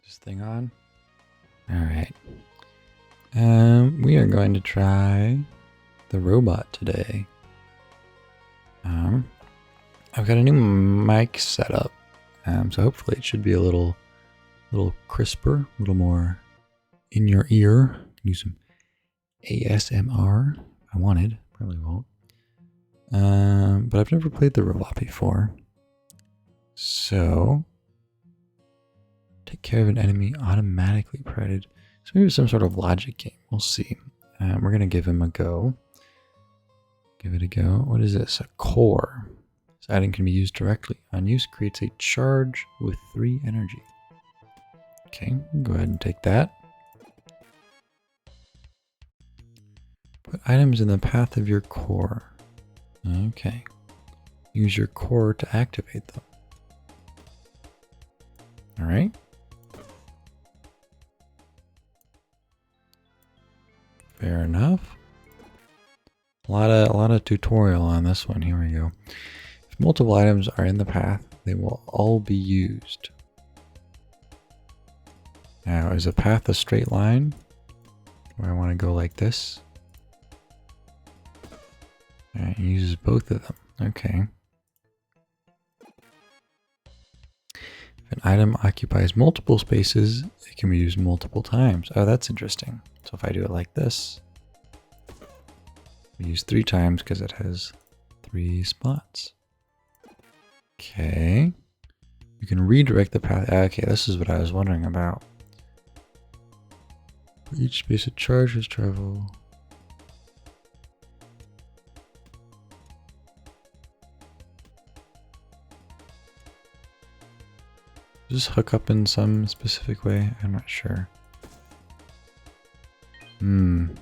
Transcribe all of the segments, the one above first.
this thing on? All right. We are going to try the robot today. I've got a new mic set up, so hopefully it should be a little crisper, a little more in your ear. Use some ASMR if I wanted. Probably won't. But I've never played the robot before. So, take care of an enemy automatically provided. So maybe some sort of logic game. We'll see. We're going to give him a go. Give it a go. What is this? A core. This item can be used directly. On use, creates a charge with 3 energy. Okay, go ahead and take that. Put items in the path of your core. Okay. Use your core to activate them. All right. Fair enough. A lot of tutorial on this one. Here we go. If multiple items are in the path, they will all be used. Now, is a path a straight line? Or I want to go like this? Alright, it uses both of them. Okay. If an item occupies multiple spaces, it can be used multiple times. Oh, that's interesting. So if I do it like this, we use 3 times because it has 3 spots. Okay. You can redirect the path. Okay, this is what I was wondering about. For each space of charges travel. Does this hook up in some specific way? I'm not sure. Didn't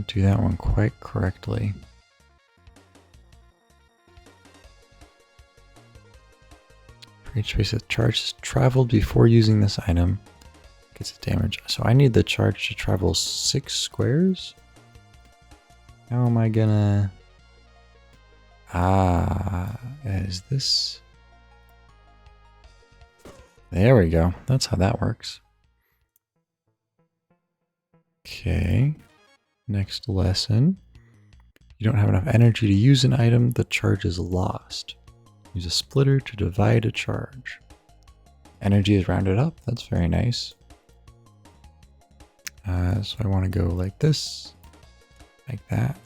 do that one quite correctly. For each space of charge traveled before using this item gets a damage. So I need the charge to travel 6 squares? How am I gonna... is this... There we go. That's how that works. Okay. Next lesson. You don't have enough energy to use an item, the charge is lost. Use a splitter to divide a charge. Energy is rounded up. That's very nice. So I want to go like this, like that,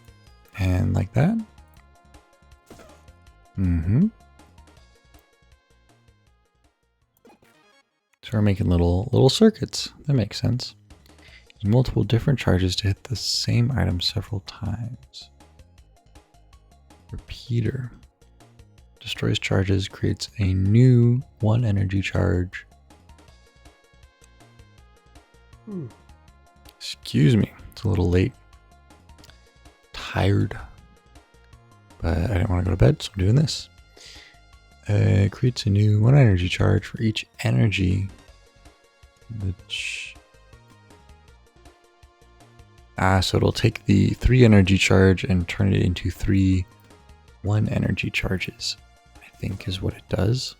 and like that. So we're making little circuits. That makes sense. Use multiple different charges to hit the same item several times. Repeater. Destroys charges, creates a new 1 energy charge. Excuse me, it's a little late. Tired. But I didn't want to go to bed, so I'm doing this. It creates a new 1 energy charge for each energy. So it'll take the 3 energy charge and turn it into 3 1 energy charges, I think is what it does.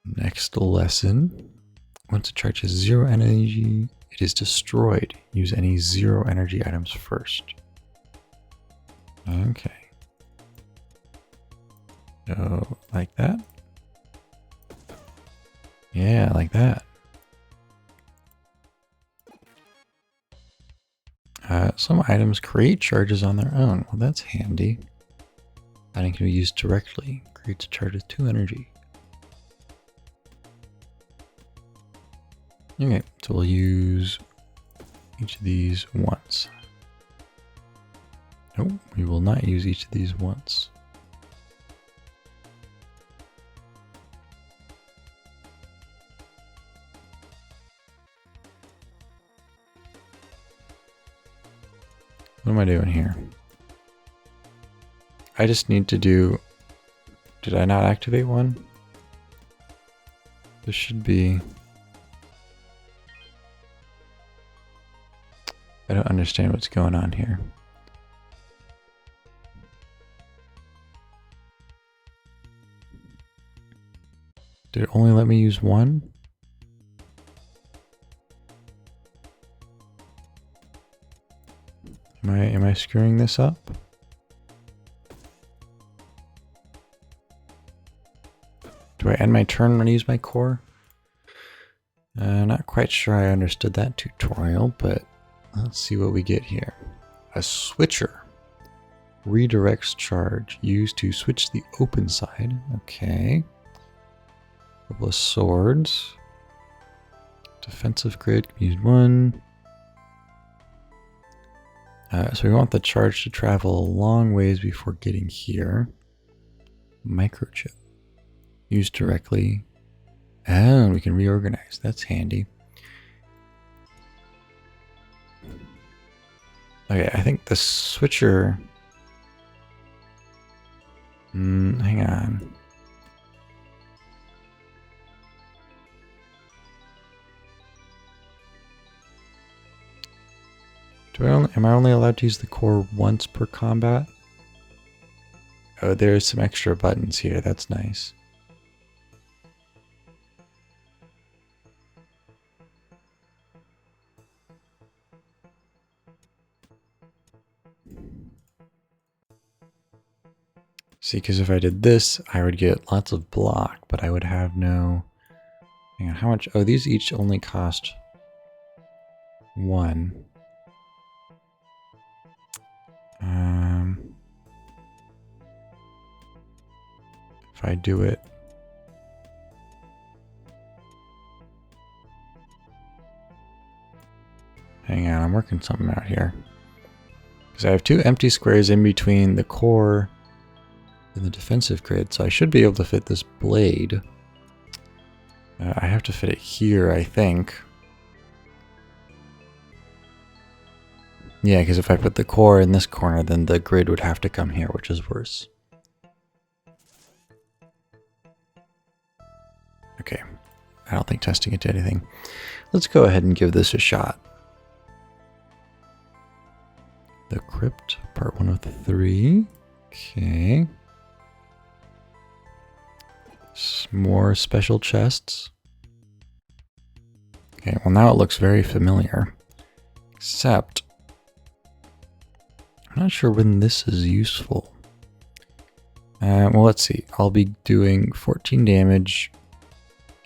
Next lesson. Once a charge has 0 energy, it is destroyed. Use any 0 energy items first. Okay. So, like that? Yeah, like that. Some items create charges on their own. Well, that's handy. Item can be used directly. Creates a charge with 2 energy. Okay, so we'll use each of these once. Nope, we will not use each of these once. What am I doing here? I just need to do... Did I not activate one? There should be... I don't understand what's going on here. Did it only let me use one? Am I screwing this up? Do I end my turn when I use my core? Not quite sure I understood that tutorial, but let's see what we get here. A switcher. Redirects charge. Used to switch the open side. Okay. Couple of swords. Defensive grid. Can use one. So we want the charge to travel a long ways before getting here. Microchip. Used directly. Oh, we can reorganize. That's handy. Okay, I think the switcher... hang on. Am I only allowed to use the core once per combat? Oh, there's some extra buttons here. That's nice. See, because if I did this, I would get lots of block, but I would have no... Hang on, how much? Oh, these each only cost one. If I do it... Hang on, I'm working something out here. Because I have two empty squares in between the core and the defensive grid, so I should be able to fit this blade. I have to fit it here, I think. Yeah, because if I put the core in this corner, then the grid would have to come here, which is worse. Okay, I don't think testing it did anything. Let's go ahead and give this a shot. The Crypt, part 1 of 3. Okay. Some more special chests. Okay, well now it looks very familiar. Except, I'm not sure when this is useful. Well, let's see. I'll be doing 14 damage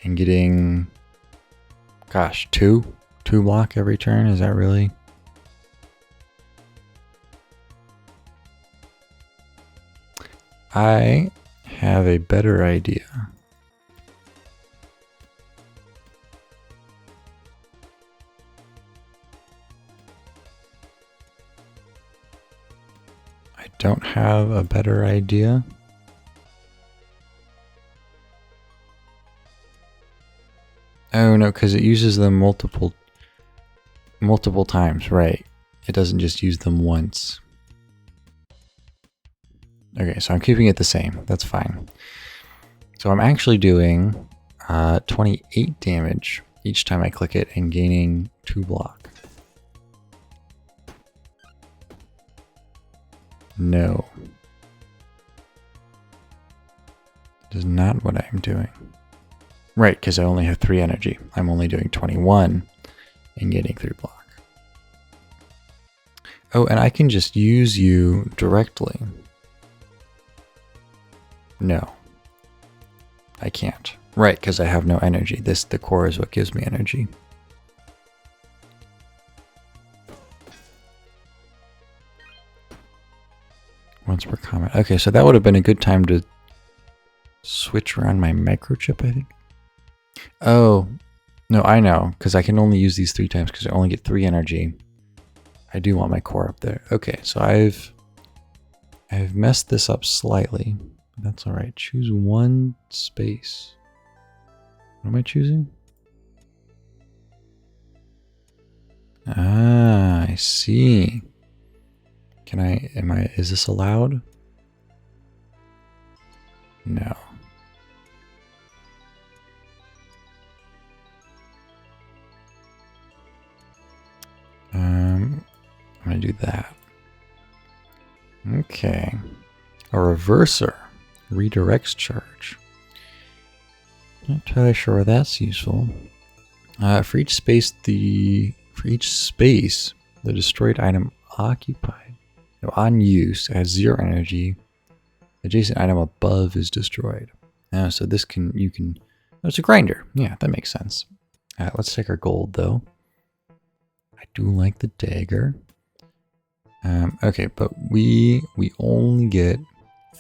and getting, gosh, 2 block every turn. Is that really? I have a better idea. I don't have a better idea. Oh no, because it uses them multiple times, right? It doesn't just use them once. Okay, so I'm keeping it the same. That's fine. So I'm actually doing 28 damage each time I click it and gaining 2 block. No. It is not what I'm doing. Right, because I only have 3 energy. I'm only doing 21 and getting 3 block. Oh, and I can just use you directly. No. I can't. Right, because I have no energy. The core is what gives me energy. Once per comment. Okay, so that would have been a good time to switch around my microchip, I think. Oh, no, I know, because I can only use these 3 times because I only get 3 energy. I do want my core up there. Okay, so I've messed this up slightly. That's all right. Choose one space. What am I choosing? Ah, I see. Is this allowed? No. I'm gonna do that. Okay. A reverser redirects charge. Not entirely sure where that's useful. For each space the destroyed item occupied, on use, has 0 energy. Adjacent item above is destroyed. So this you can. Oh, it's a grinder. Yeah, that makes sense. Let's take our gold though. I do like the dagger. Okay, but we only get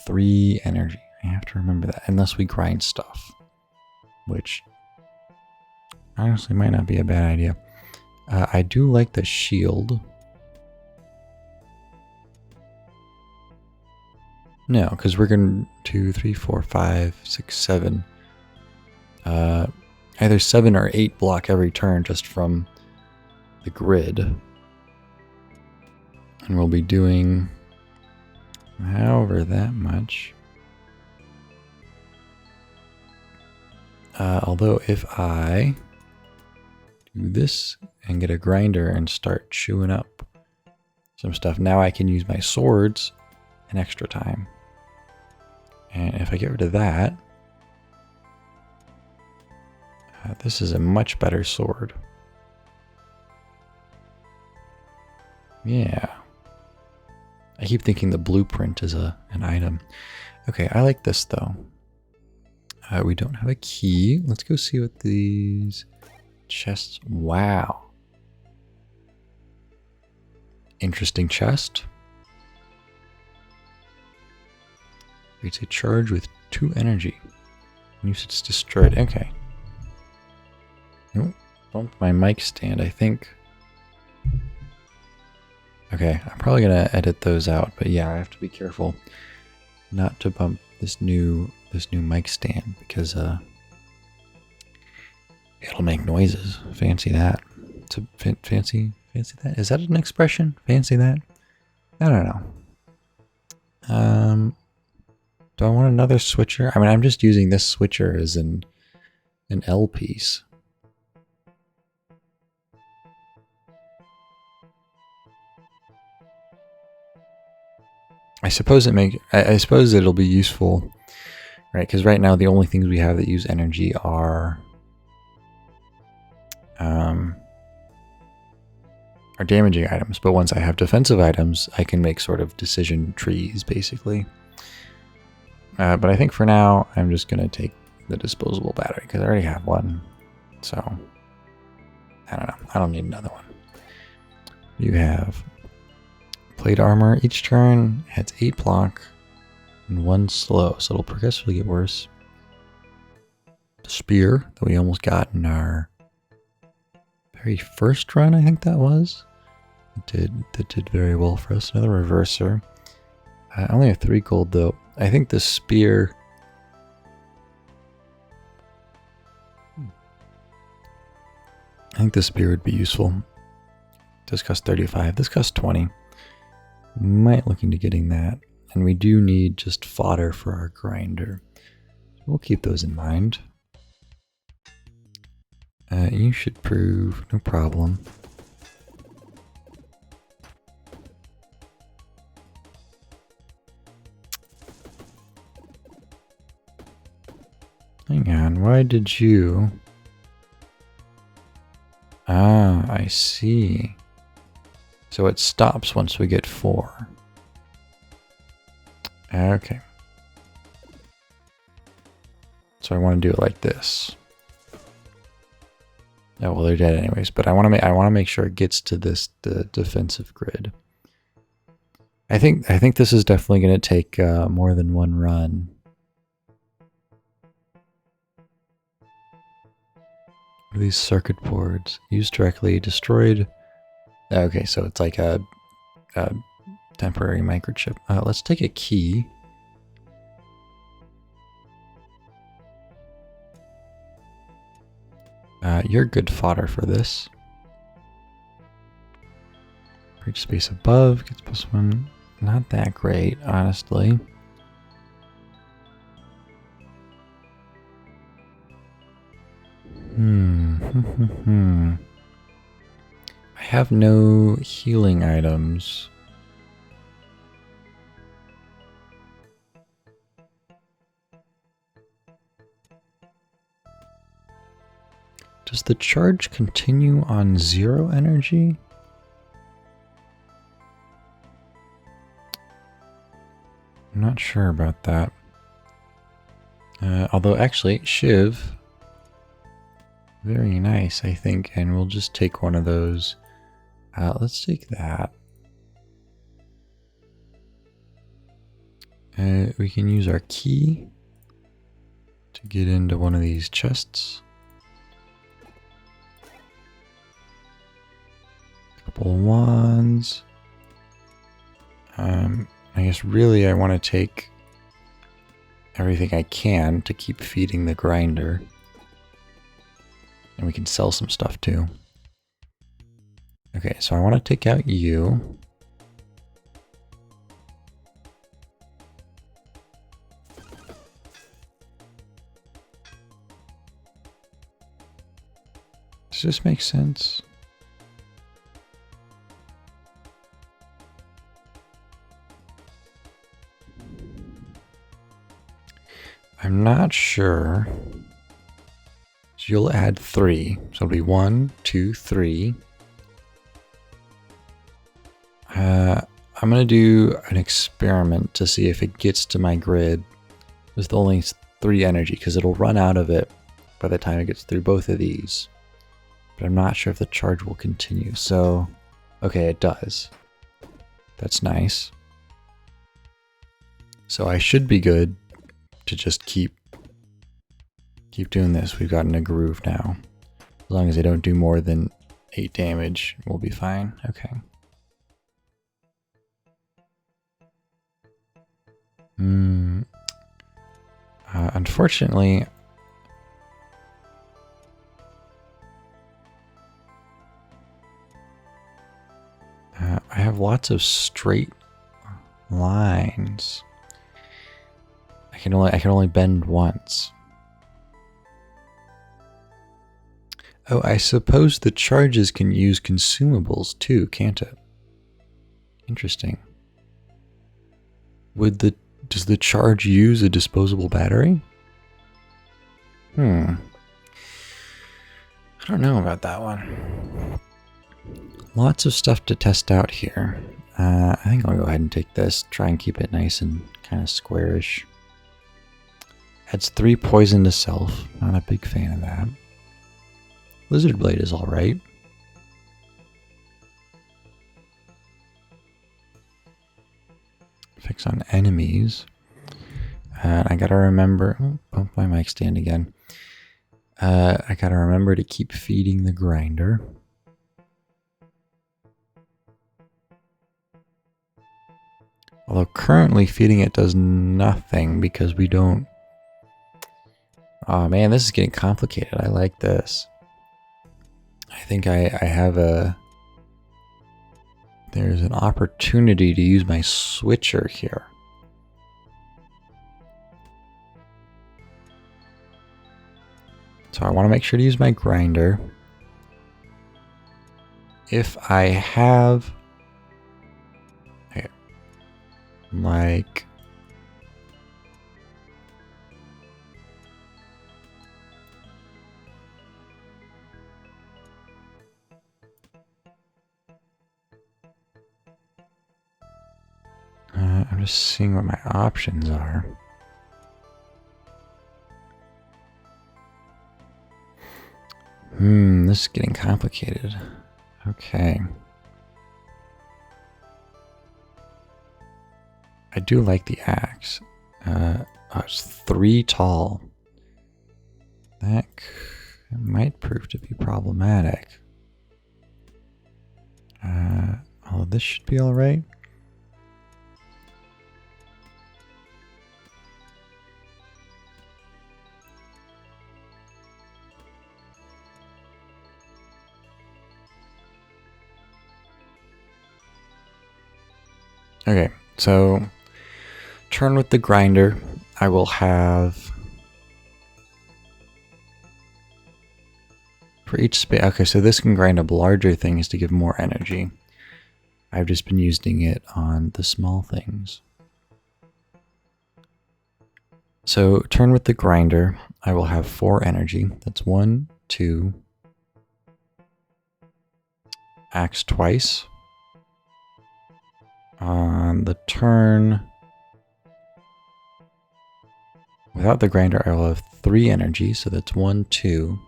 3 energy. I have to remember that, unless we grind stuff, which honestly might not be a bad idea. I do like the shield. No, because we're going 2, 3, 4, 5, 6, 7. Either 7 or 8 block every turn just from the grid. And we'll be doing however that much. Although if I do this and get a grinder and start chewing up some stuff, now I can use my swords an extra time. And if I get rid of that, this is a much better sword. Yeah. I keep thinking the blueprint is an item. Okay, I like this though. We don't have a key. Let's go see what these chests. Wow. Interesting chest. Creates a charge with 2 energy. Use it's destroyed. Okay. Oh, bump my mic stand, I think. Okay, I'm probably gonna edit those out, but yeah, I have to be careful not to bump this new mic stand because it'll make noises. Fancy that. It's a fancy that. Is that an expression? Fancy that? I don't know. Do I want another switcher? I mean, I'm just using this switcher as an L piece. I suppose I suppose it'll be useful, right? Because right now the only things we have that use energy are damaging items. But once I have defensive items, I can make sort of decision trees, basically. But I think for now, I'm just gonna take the disposable battery because I already have one. So I don't know. I don't need another one. You have plate armor. Each turn has 8 block and 1 slow, so it'll progressively get worse. The spear that we almost got in our very first run, I think that was. That did very well for us. Another reverser. I only have 3 gold though. I think the spear. I think the spear would be useful. This costs 35. This costs 20. Might look into getting that. And we do need just fodder for our grinder. We'll keep those in mind. You should prove no problem. Hang on, why did you? Ah, I see. So it stops once we get 4. Okay. So I want to do it like this. Oh well, they're dead anyways. But I want to make sure it gets to the defensive grid. I think this is definitely going to take more than one run. What are these circuit boards? Used directly, destroyed. Okay, so it's like a temporary microchip. Let's take a key. You're good fodder for this. Reach space above, gets +1. Not that great, honestly. I have no healing items. Does the charge continue on 0 energy? I'm not sure about that. Although actually, Shiv, very nice, I think. And we'll just take one of those. Let's take that. We can use our key to get into one of these chests. Couple of wands. I guess really I want to take everything I can to keep feeding the grinder. And we can sell some stuff too. Okay, so I want to take out you. Does this make sense? I'm not sure. So you'll add 3. So it'll be 1, 2, 3. I'm going to do an experiment to see if it gets to my grid with only 3 energy, because it'll run out of it by the time it gets through both of these. But I'm not sure if the charge will continue. So, okay, it does. That's nice. So I should be good to just keep doing this. We've gotten a groove now. As long as I don't do more than 8 damage, we'll be fine. Okay. Unfortunately, I have lots of straight lines. I can only bend once. Oh, I suppose the charges can use consumables too, can't it? Interesting. Does the charge use a disposable battery? I don't know about that one. Lots of stuff to test out here. I think I'll go ahead and take this. Try and keep it nice and kind of squarish. Adds 3 poison to self. Not a big fan of that. Lizard Blade is alright. Fix on enemies. I gotta remember... Oh, my mic stand again. I gotta remember to keep feeding the grinder. Although currently feeding it does nothing because we don't... Oh man, this is getting complicated. I like this. I think I have a... There's an opportunity to use my switcher here. So I want to make sure to use my grinder. If I have... Okay. Like... I'm just seeing what my options are. This is getting complicated. Okay. I do like the axe. It's 3 tall. That might prove to be problematic. Oh, this should be all right. Okay, so turn with the grinder. I will have for each space. Okay, so this can grind up larger things to give more energy. I've just been using it on the small things. So turn with the grinder. I will have 4 energy. That's 1, 2, axe twice. On the turn, without the grinder, I will have 3 energy, so that's 1, 2.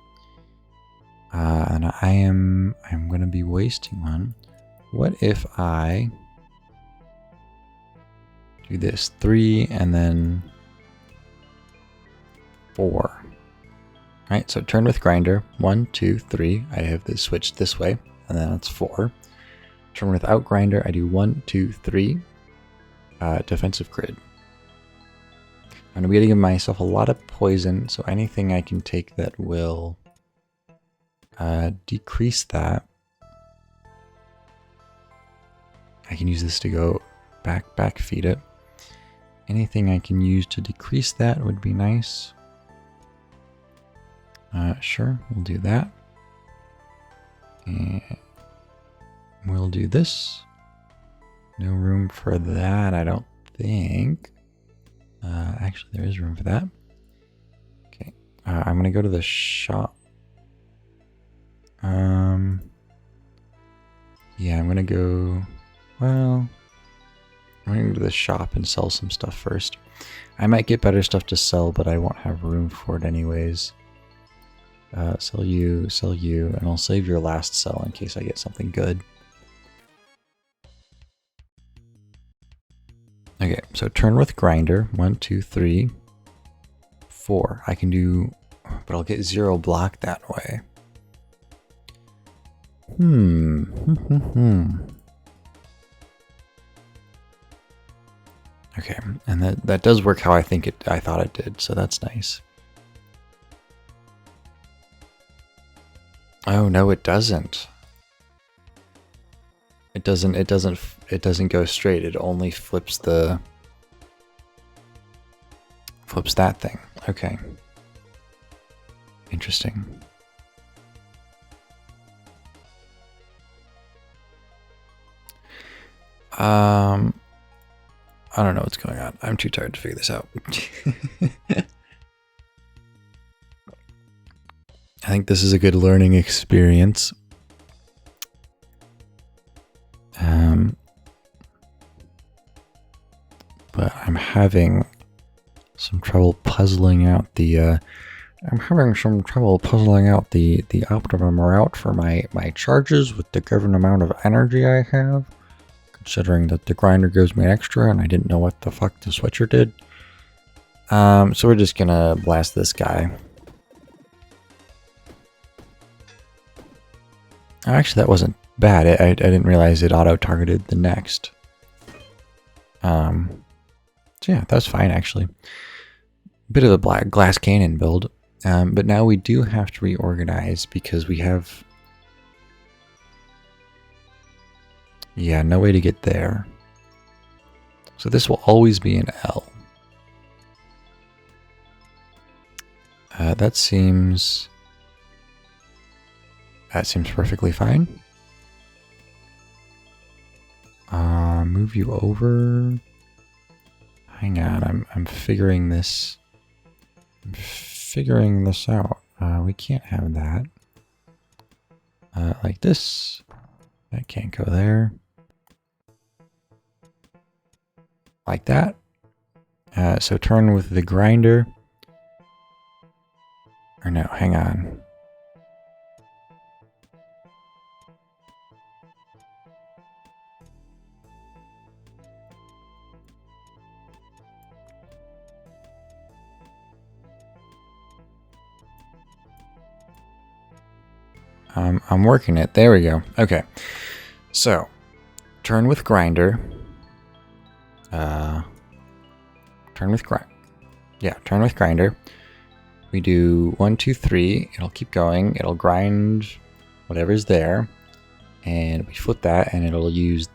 And I'm going to be wasting one. What if I do this 3 and then 4? All right, so turn with grinder 1, 2, 3. I have this switched this way, and then it's 4. Turn without grinder, I do 1, 2, 3. Defensive grid. I'm going to be giving myself a lot of poison, so anything I can take that will decrease that. I can use this to go back feed it. Anything I can use to decrease that would be nice. Sure, we'll do that. And we'll do this. No room for that, I don't think. Actually, there is room for that. Okay, I'm gonna go to the shop. Yeah, I'm gonna go. Well, I'm gonna go to the shop and sell some stuff first. I might get better stuff to sell, but I won't have room for it anyways. Sell you, and I'll save your last sell in case I get something good. Okay, so turn with grinder. 1, 2, 3, 4. I can do, but I'll get 0 block that way. Okay, and that does work how I thought it did, so that's nice. Oh no, it doesn't. It doesn't go straight. It only flips that thing. Okay. Interesting. I don't know what's going on. I'm too tired to figure this out. I think this is a good learning experience. But I'm having some trouble puzzling out the optimum route for my charges with the given amount of energy I have, considering that the grinder gives me an extra and I didn't know what the fuck the switcher did. So we're just gonna blast this guy. Actually, that wasn't bad. I didn't realize it auto-targeted the next. So yeah, that's fine actually. Bit of a black glass cannon build. But now we do have to reorganize because we have... Yeah, no way to get there. So this will always be an L. That seems perfectly fine. Move you over. Hang on, I'm figuring this. I'm figuring this out. We can't have that. Like this. That can't go there. Like that. So turn with the grinder. Or no, hang on. I'm working it. There we go. Okay. So, turn with grinder. Turn with grinder. We do 1, 2, 3. It'll keep going. It'll grind whatever's there. And we flip that and it'll use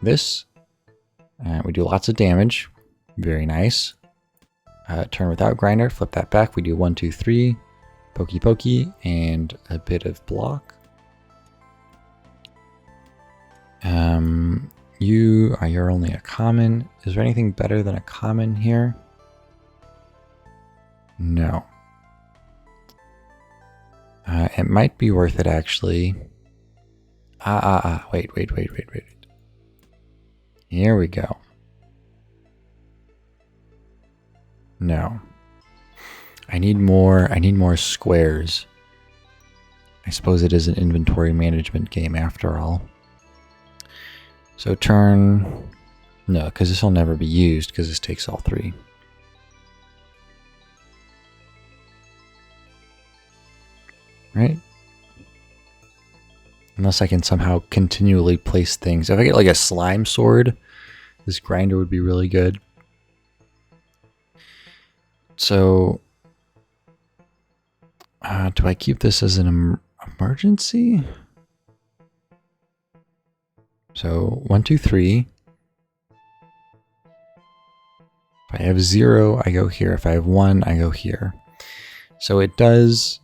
this. We do lots of damage. Very nice. Turn without grinder. Flip that back. We do 1, 2, 3. Pokey pokey and a bit of block. You're only a common. Is there anything better than a common here? No. It might be worth it actually. Wait. Here we go. No. I need more squares. I suppose it is an inventory management game after all. So turn... No, because this will never be used because this takes all 3. Right? Unless I can somehow continually place things. If I get like a slime sword, this grinder would be really good. So, do I keep this as an emergency? So 1, 2, 3. If I have 0, I go here. If I have 1, I go here. So it does.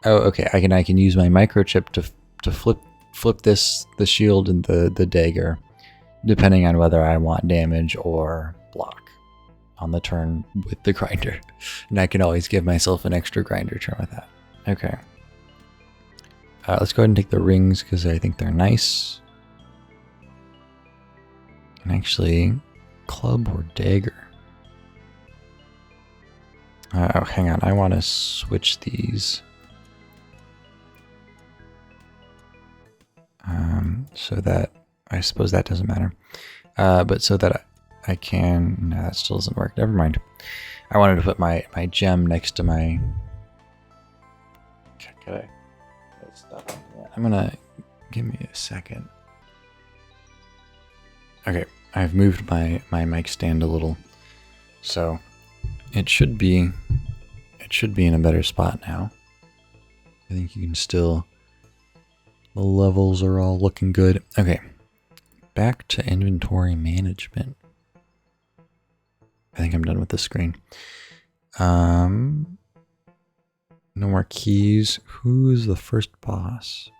Oh, okay. I can use my microchip to flip the shield and the dagger, depending on whether I want damage or block on the turn with the grinder. And I can always give myself an extra grinder turn with that. Okay. Let's go ahead and take the rings because I think they're nice. And actually, club or dagger. Oh, hang on. I want to switch these. So that, I suppose that doesn't matter. But so that I can, no, that still doesn't work. Never mind. I wanted to put my gem next to my, okay. I'm gonna, give me a second. Okay, I've moved my mic stand a little. So it should be in a better spot now. I think you can still, the levels are all looking good. Okay, back to inventory management. I think I'm done with this screen. No more keys. Who's the first boss?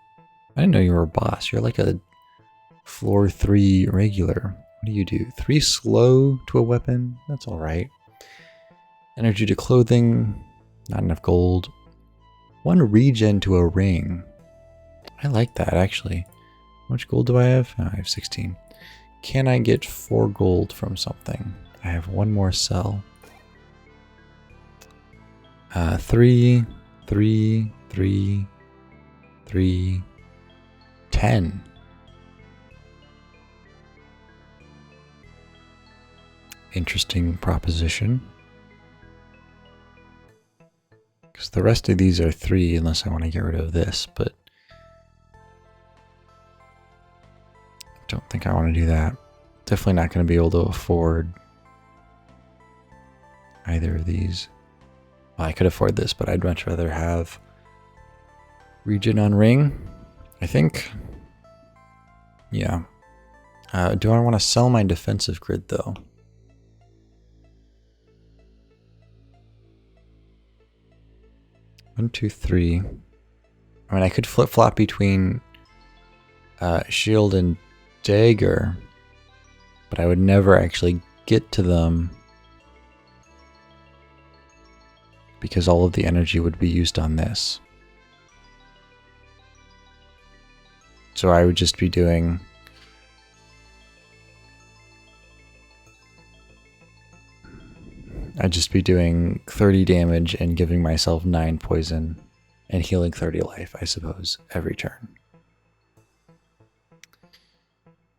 I didn't know you were a boss. You're like a floor 3 regular. What do you do? 3 slow to a weapon? That's alright. Energy to clothing. Not enough gold. 1 regen to a ring. I like that, actually. How much gold do I have? Oh, I have 16. Can I get 4 gold from something? I have 1 more cell. 3, 3, 3, 3, 10. Interesting proposition. Because the rest of these are 3 unless I want to get rid of this, but I don't think I want to do that. Definitely not going to be able to afford either of these. Well, I could afford this, but I'd much rather have regen on ring, I think. Yeah. Do I want to sell my defensive grid though? One, two, three. I mean, I could flip-flop between shield and dagger, but I would never actually get to them because all of the energy would be used on this. So I would just be doing... I'd just be doing 30 damage and giving myself 9 poison and healing 30 life, I suppose, every turn.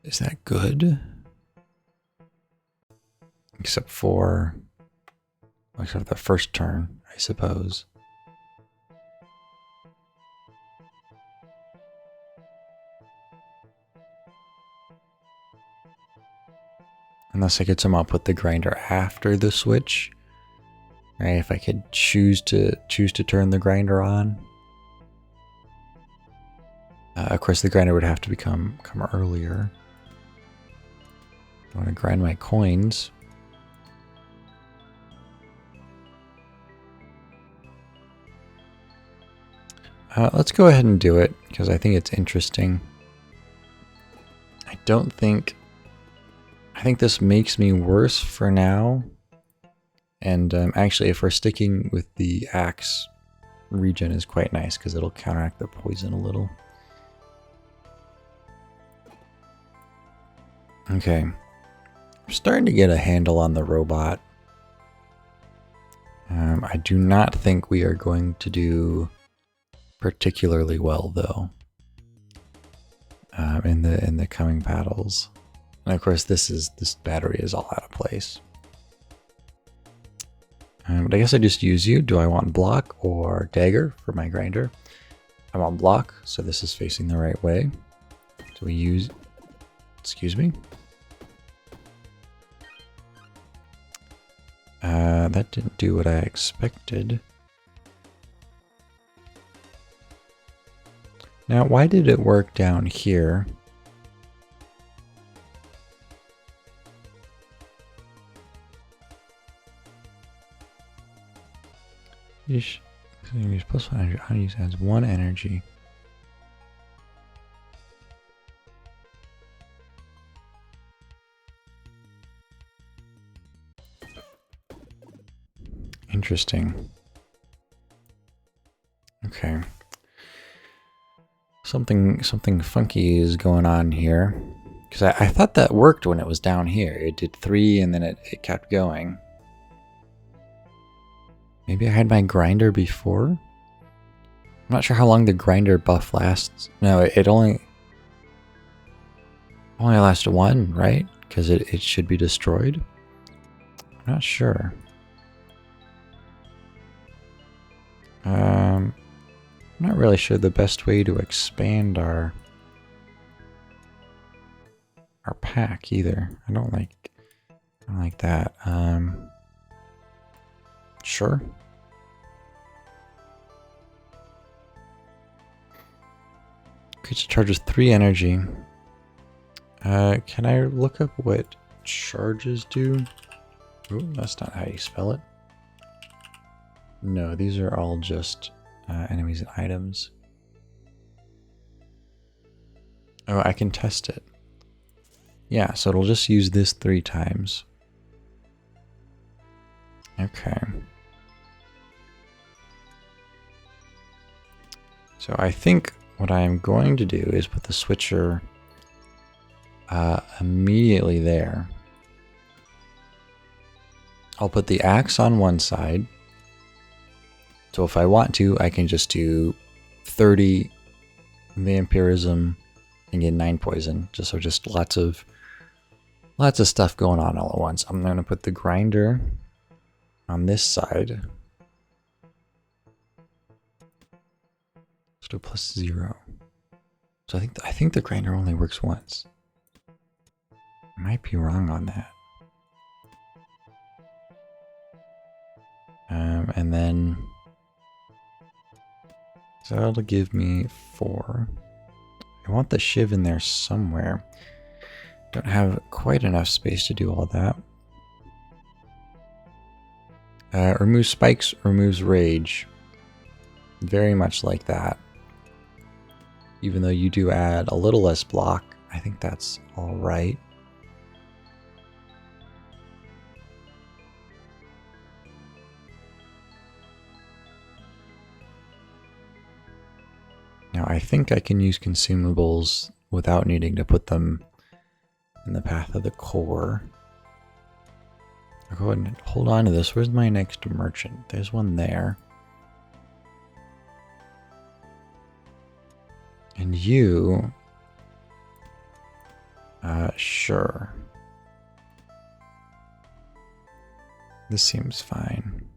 Is that good? Except for the first turn, I suppose. Unless I could somehow put the grinder after the switch. Right, if I could choose to turn the grinder on. Of course, the grinder would have to come earlier. I want to grind my coins. Let's go ahead and do it, because I think it's interesting. I think this makes me worse for now. And actually, if we're sticking with the axe, regen is quite nice, because it'll counteract the poison a little. Okay. I'm starting to get a handle on the robot. I do not think we are going to do particularly well, though, in the coming battles. And of course, this battery is all out of place. But I guess I just use you. Do I want block or dagger for my grinder? I want block, so this is facing the right way. So we use... Excuse me. That didn't do what I expected. Now, why did it work down here? Use plus 1 energy. How do you use adds 1 energy? Interesting. Okay. Something funky is going on here. Because I thought that worked when it was down here. It did 3 and then it kept going. Maybe I had my grinder before? I'm not sure how long the grinder buff lasts. No, it only lasts 1, right? Because it should be destroyed. I'm not sure. I'm not really sure the best way to expand our pack either. I don't like that. Sure. Creature charges 3 energy. Can I look up what charges do? Ooh, that's not how you spell it. No, these are all just enemies and items. Oh, I can test it. Yeah, so it'll just use this 3 times. Okay. So I think what I am going to do is put the switcher immediately there. I'll put the axe on one side. So if I want to, I can just do 30 vampirism and get 9 poison. So just lots of stuff going on all at once. I'm going to put the grinder on this side. Let's do +0. So I think the grinder only works once. I might be wrong on that. And then so that'll give me 4. I want the shiv in there somewhere. Don't have quite enough space to do all that. Removes spikes, removes rage. Very much like that. Even though you do add a little less block, I think that's all right. Now I think I can use consumables without needing to put them in the path of the core. I'll go ahead and hold on to this. Where's my next merchant? There's one there. And you... sure. This seems fine.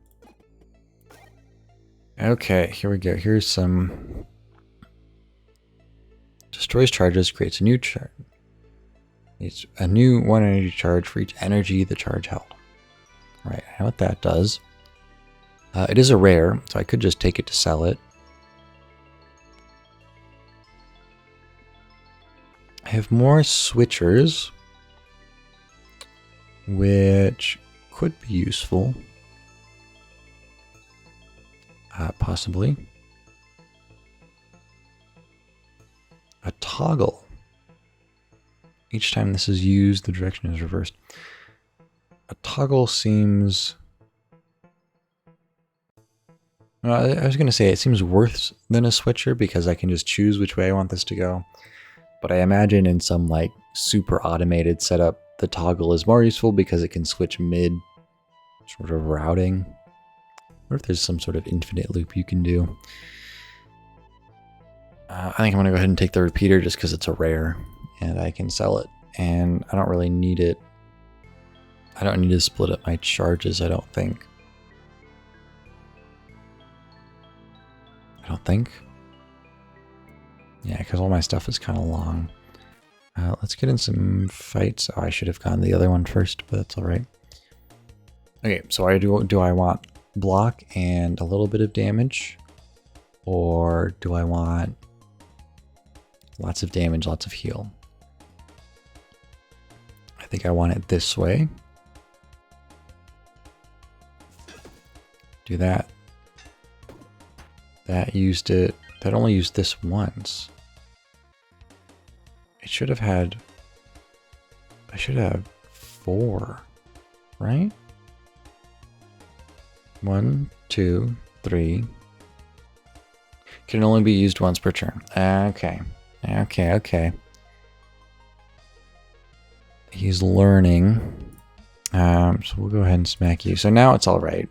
Okay, here we go. Here's some... Destroys charges, creates a new charge. It's a new 1 energy charge for each energy the charge held. Right, I know what that does. It is a rare, so I could just take it to sell it. I have more switchers, which could be useful. Possibly. A toggle. Each time this is used, the direction is reversed. A toggle seems... Well, I was going to say it seems worse than a switcher because I can just choose which way I want this to go. But I imagine in some like super automated setup, the toggle is more useful because it can switch mid sort of routing. What if there's some sort of infinite loop you can do? I think I'm going to go ahead and take the repeater just because it's a rare and I can sell it. And I don't really need it. I don't need to split up my charges, I don't think. Yeah, because all my stuff is kind of long. Let's get in some fights. Oh, I should have gone the other one first, but that's all right. Okay, so do I want block and a little bit of damage? Or do I want lots of damage, lots of heal? I think I want it this way. Do that. That used it. That only used this once. It should have had... I should have 4, right? 1, 2, 3. Can only be used once per turn. Okay. He's learning. So we'll go ahead and smack you. So now it's all right.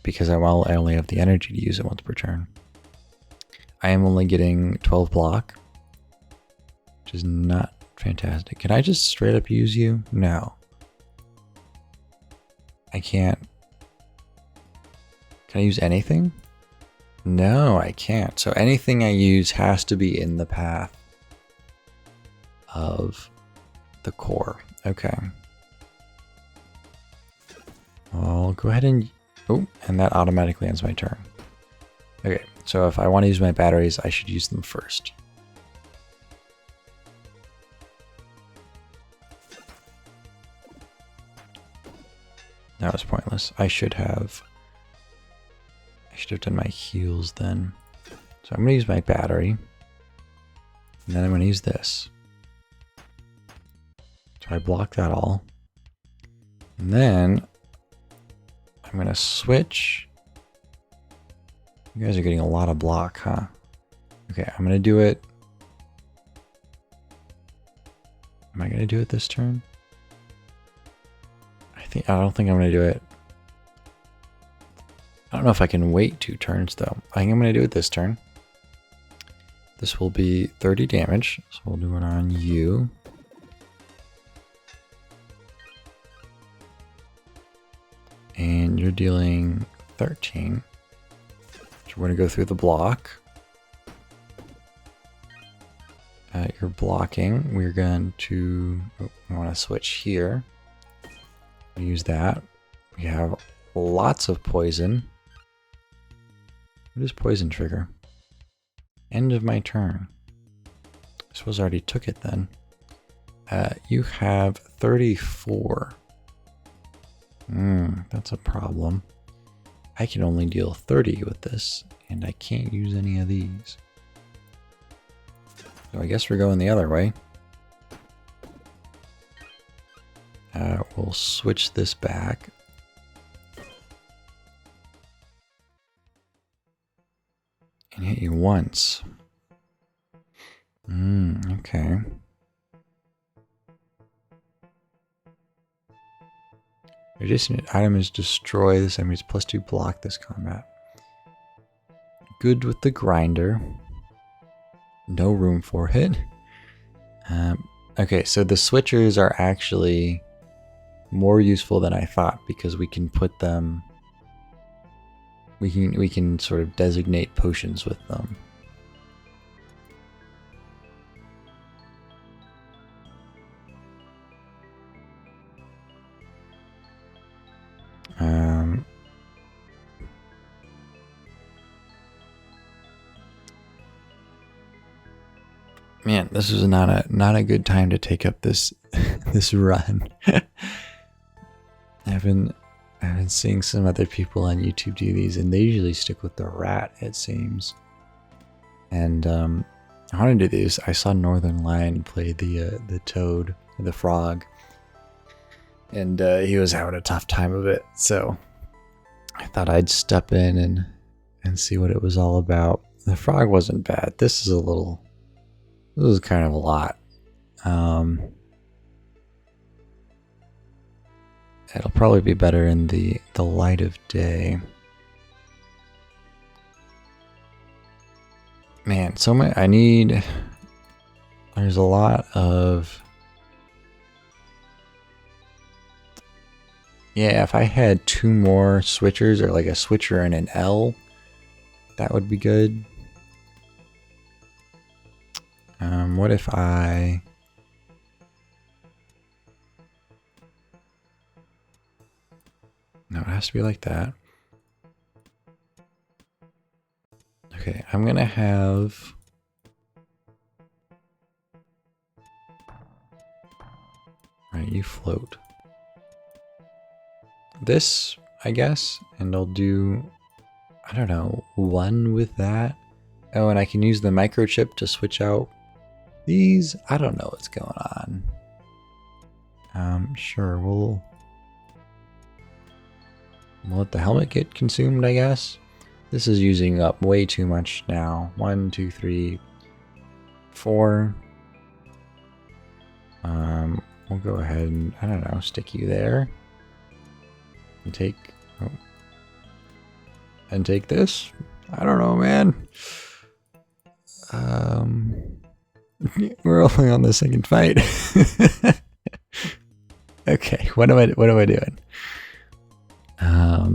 Because I only have the energy to use it once per turn. I am only getting 12 block, which is not fantastic. Can I just straight up use you? No. I can't. Can I use anything? No, I can't. So anything I use has to be in the path of the core. Okay. I'll go ahead and... Oh, and that automatically ends my turn. Okay, so if I want to use my batteries, I should use them first. That was pointless. I should have done my heals then. So I'm going to use my battery. And then I'm going to use this. So I block that all. And then I'm going to switch. You guys are getting a lot of block, huh? Okay, I'm going to do it. Am I going to do it this turn? I don't think I'm going to do it. I don't know if I can wait 2 turns though. I think I'm going to do it this turn. This will be 30 damage, so we'll do it on you. And you're dealing 13. So we're going to go through the block. You're blocking. We're going to... Oh, I want to switch here. Use that. We have lots of poison. What does poison trigger? End of my turn. I suppose I already took it then. You have 34. That's a problem. I can only deal 30 with this, and I can't use any of these. So I guess we're going the other way. We'll switch this back. And hit you once. Okay. Adjacent item is destroy this enemy's +2 block this combat. Good with the grinder. No room for it. Okay, so the switchers are actually more useful than I thought because we can put them... We can sort of designate potions with them. Man, this is not a good time to take up this this run. I've been seeing some other people on YouTube do these, and they usually stick with the rat, it seems. And I wanted to do this. I saw Northern Lion play the toad, the frog, and he was having a tough time of it. So I thought I'd step in and see what it was all about. The frog wasn't bad. This is a little This is kind of a lot. It'll probably be better in the light of day. Man, so much. There's a lot of. Yeah, if I had 2 more switchers, or like a switcher and an L, that would be good. What if I... No, it has to be like that. Okay, I'm gonna have... Alright, you float. This, I guess, and I'll do... I don't know, 1 with that. Oh, and I can use the microchip to switch out these. I don't know what's going on. Sure, we'll let the helmet get consumed, I guess. This is using up way too much now. 1, 2, 3, 4. We'll go ahead and, I don't know, stick you there. And take... Oh. And take this? I don't know, man. We're only on the second fight. Okay, what am I doing? I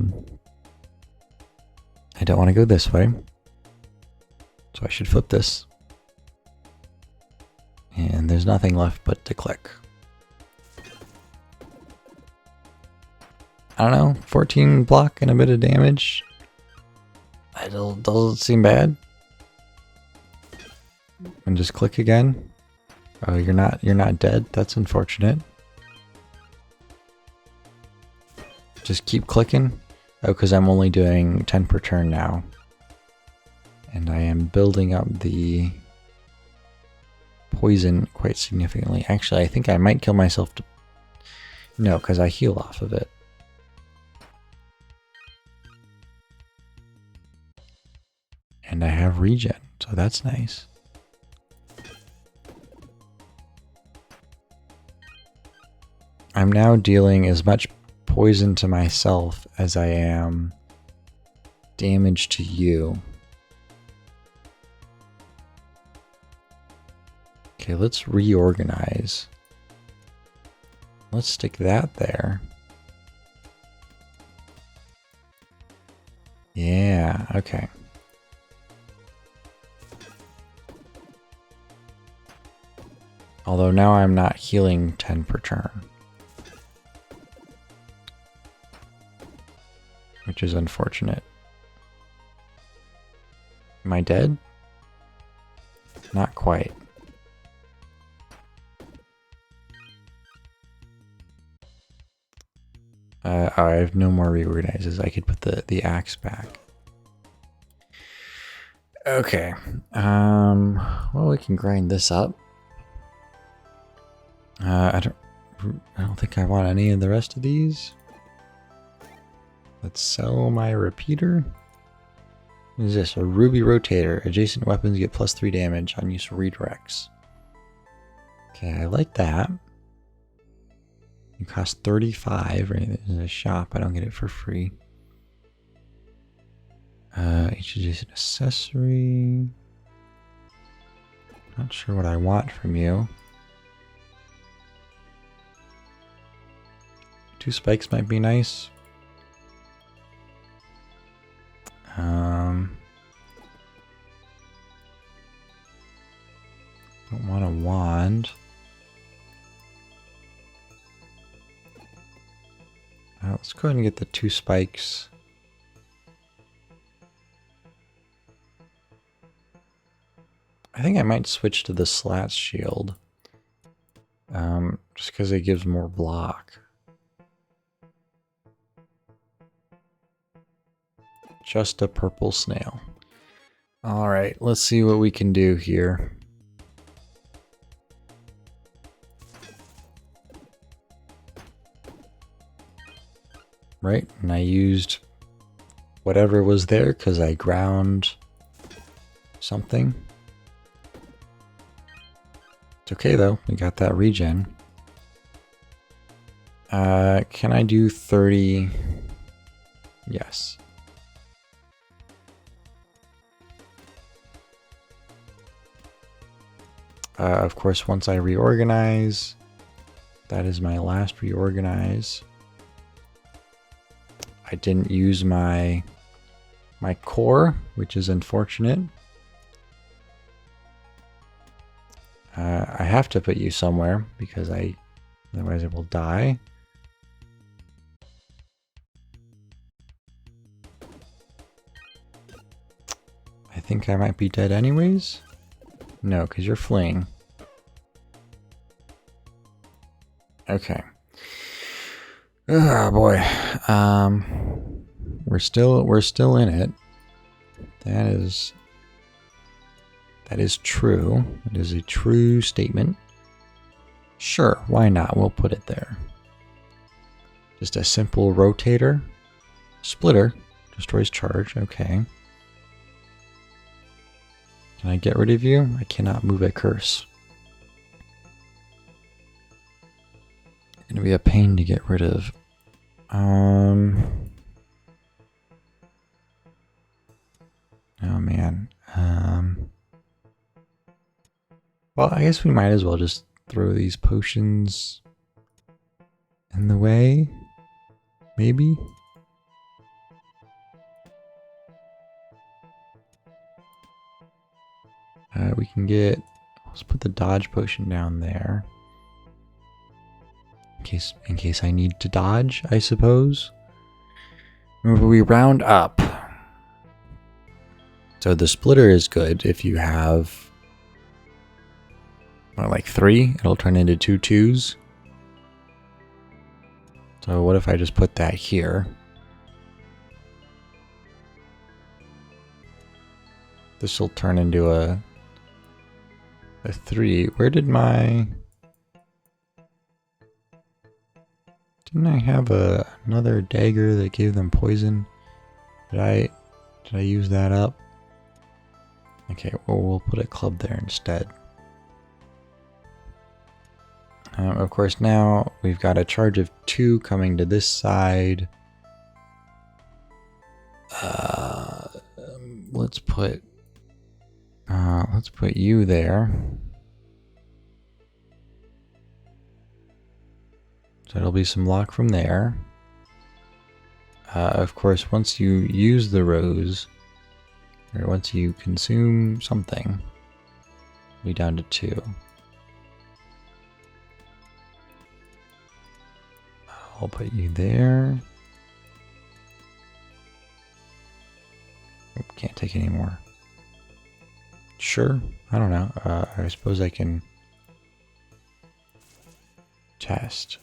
don't want to go this way, so I should flip this. And there's nothing left but to click. I don't know, 14 block and a bit of damage. It doesn't seem bad. And just click again. Oh, you're not dead. That's unfortunate. Just keep clicking. Oh, because I'm only doing 10 per turn now. And I am building up the poison quite significantly. Actually, I think I might kill myself to... No, because I heal off of it. And I have regen, so that's nice. I'm now dealing as much poison to myself as I am damage to you. Okay, let's reorganize. Let's stick that there. Yeah, okay. Although now I'm not healing 10 per turn. Which is unfortunate. Am I dead? Not quite. Oh, I have no more reorganizes. I could put the axe back. Okay. Well, we can grind this up. I don't think I want any of the rest of these. Let's sell my repeater. What is this? A ruby rotator. Adjacent weapons get +3 damage on use of redirects. Okay, I like that. It costs 35, right? There's a shop. I don't get it for free. Each adjacent accessory. Not sure what I want from you. 2 spikes might be nice. Don't want a wand. Let's go ahead and get the 2 spikes. I think I might switch to the slats shield. Just because it gives more block. Just a purple snail. Alright, let's see what we can do here. Right, and I used whatever was there because I ground something. It's okay though, we got that regen. Can I do 30? Yes. Of course, once I reorganize, that is my last reorganize. I didn't use my core, which is unfortunate. I have to put you somewhere because otherwise I will die. I think I might be dead anyways. No, because you're fleeing. Okay. Oh boy. We're still in it. That is true. It is a true statement. Sure, why not? We'll put it there. Just a simple rotator. Splitter. Destroys charge. Okay. Can I get rid of you? I cannot move a curse. It's gonna be a pain to get rid of. Oh man. Well, I guess we might as well just throw these potions in the way. Maybe. We can get. Let's put the dodge potion down there. In case I need to dodge, I suppose. Remember, we round up. So the splitter is good if you have like 3, it'll turn into 2 2s. So what if I just put that here? This will turn into a 3. Where did my... Didn't I have another dagger that gave them poison? Did I use that up? Okay, well, we'll put a club there instead. Of course, now we've got a charge of 2 coming to this side. Let's put you there. So it'll be some luck from there. Of course, once you use the rose, or once you consume something, it'll be down to 2. I'll put you there. Oop, can't take any more. Sure, I don't know. I suppose I can test.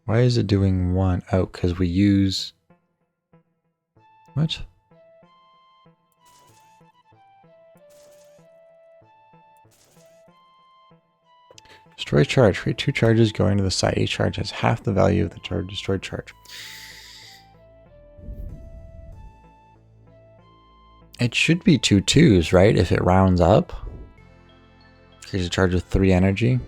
Why is it doing 1? Oh, because we use... What? Destroy charge. Create 2 charges going to the side. Each charge has half the value of the destroyed charge. It should be 2 2s, right? If it rounds up. Creates a charge with 3 energy.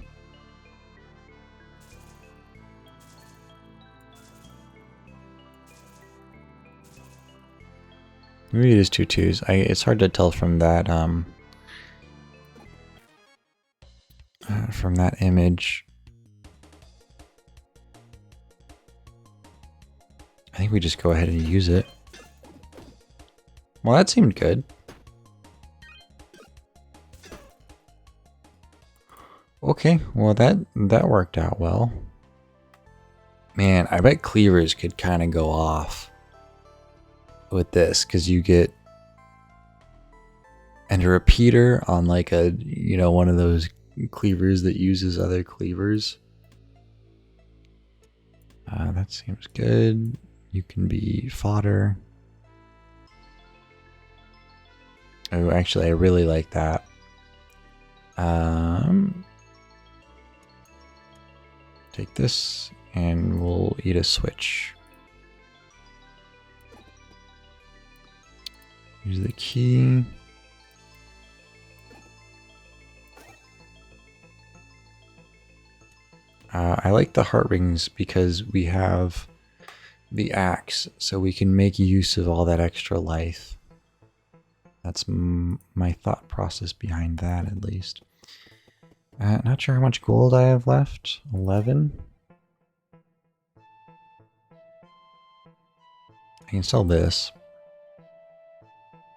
Maybe it is 2 2s. It's hard to tell from that image. I think we just go ahead and use it. Well, that seemed good. Okay, well that worked out well. Man, I bet cleavers could kind of go off with this, because you get and a repeater on like a, you know, one of those cleavers that uses other cleavers. That seems good. You can be fodder. Oh, actually, I really like that. Take this and we'll eat a switch. Use the key. I like the heart rings because we have the axe, so we can make use of all that extra life. That's my thought process behind that, at least. Not sure how much gold I have left. 11. I can sell this.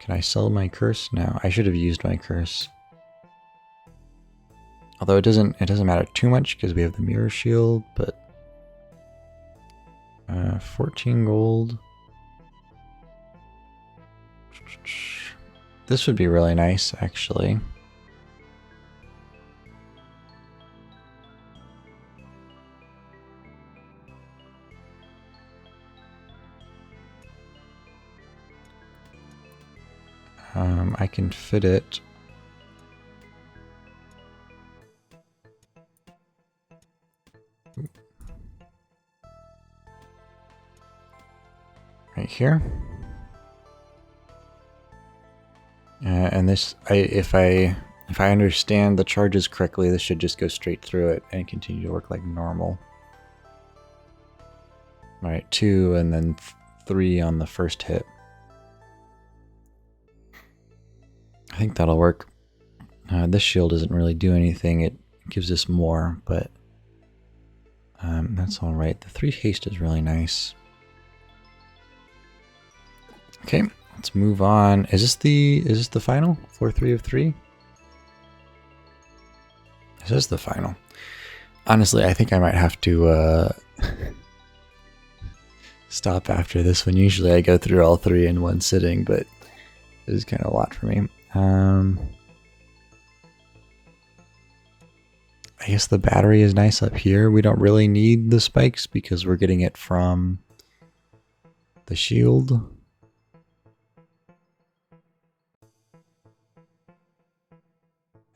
Can I sell my curse? No, I should have used my curse. Although it doesn't matter too much because we have the mirror shield, but 14 gold. This would be really nice, actually. I can fit it. Right here. And this, if I understand the charges correctly, this should just go straight through it and continue to work like normal. All right, 2 and then 3 on the first hit. I think that'll work. This shield doesn't really do anything. It gives us more, but that's all right. The 3 haste is really nice. Okay, let's move on. Is this the final? Floor 3 of 3? This is the final. Honestly, I think I might have to stop after this one. Usually I go through all 3 in one sitting, but this is kind of a lot for me. I guess the battery is nice up here. We don't really need the spikes because we're getting it from the shield. And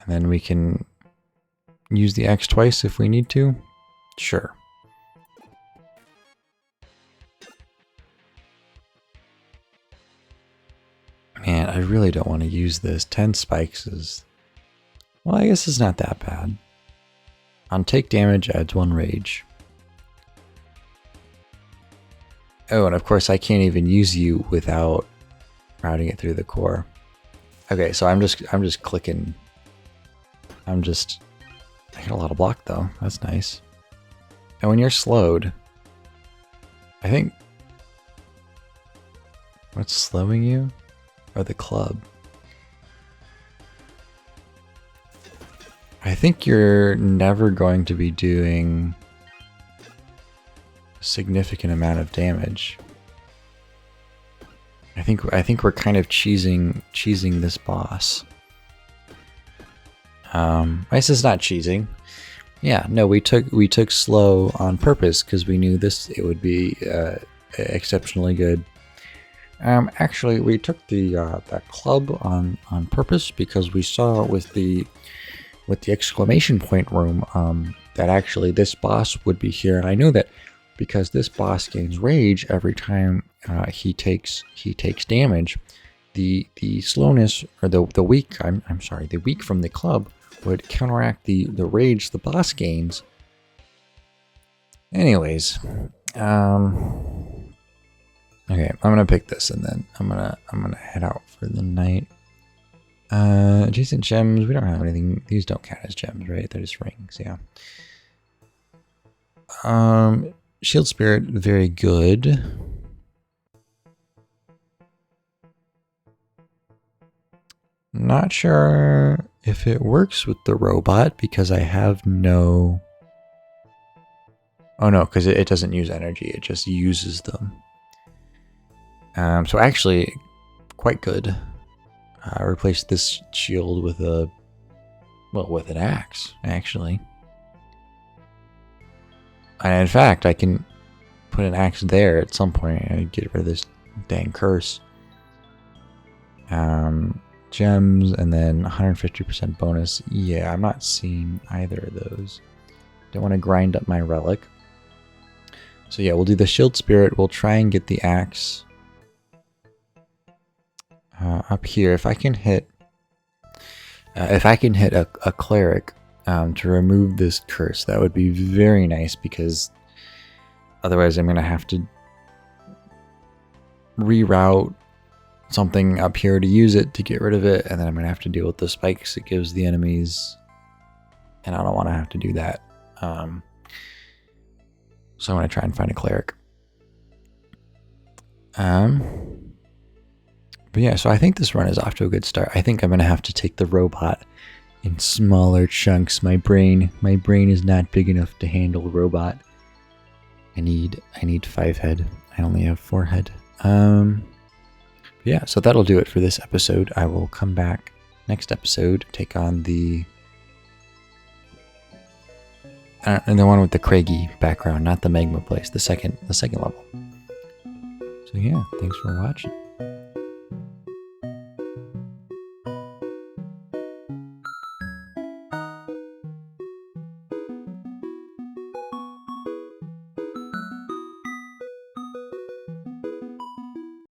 then we can use the axe twice if we need to. Sure. Man, I really don't want to use this. 10 spikes is... Well, I guess it's not that bad. On take damage, adds 1 rage. Oh, and of course I can't even use you without routing it through the core. Okay, so I'm just clicking. I got a lot of block though. That's nice. And when you're slowed, I think... What's slowing you? Or the club? I think you're never going to be doing a significant amount of damage. I think we're kind of cheesing this boss. This is not cheesing. Yeah, no, we took slow on purpose because we knew it would be exceptionally good. Actually, we took that club on purpose because we saw with the exclamation point room that actually this boss would be here, and I knew that because this boss gains rage every time he takes damage. The slowness or the weak the weak from the club would counteract the rage the boss gains. Anyways, okay, I'm gonna pick this and then I'm gonna head out for the night. Adjacent gems, we don't have anything. These don't count as gems, right? They're just rings, yeah. Shield Spirit, very good. Not sure if it works with the robot because I have no... Oh no, because it doesn't use energy, it just uses them. So actually, quite good. I replaced this shield with with an axe, actually. And in fact, I can put an axe there at some point and get rid of this dang curse. Gems and then 150% bonus. Yeah, I'm not seeing either of those. Don't want to grind up my relic. So yeah, we'll do the shield spirit. We'll try and get the axe. up here, if I can hit a cleric to remove this curse, that would be very nice, because otherwise I'm going to have to reroute something up here to use it to get rid of it, and then I'm going to have to deal with the spikes it gives the enemies, and I don't want to have to do that. So I'm going to try and find a cleric. But yeah, so I think this run is off to a good start. I think I'm going to have to take the robot in smaller chunks. My brain is not big enough to handle robot. I need 5 head. I only have 4 head. Yeah, so that'll do it for this episode. I will come back next episode, take on the and the one with the craggy background, not the magma place, the second level. So yeah, thanks for watching.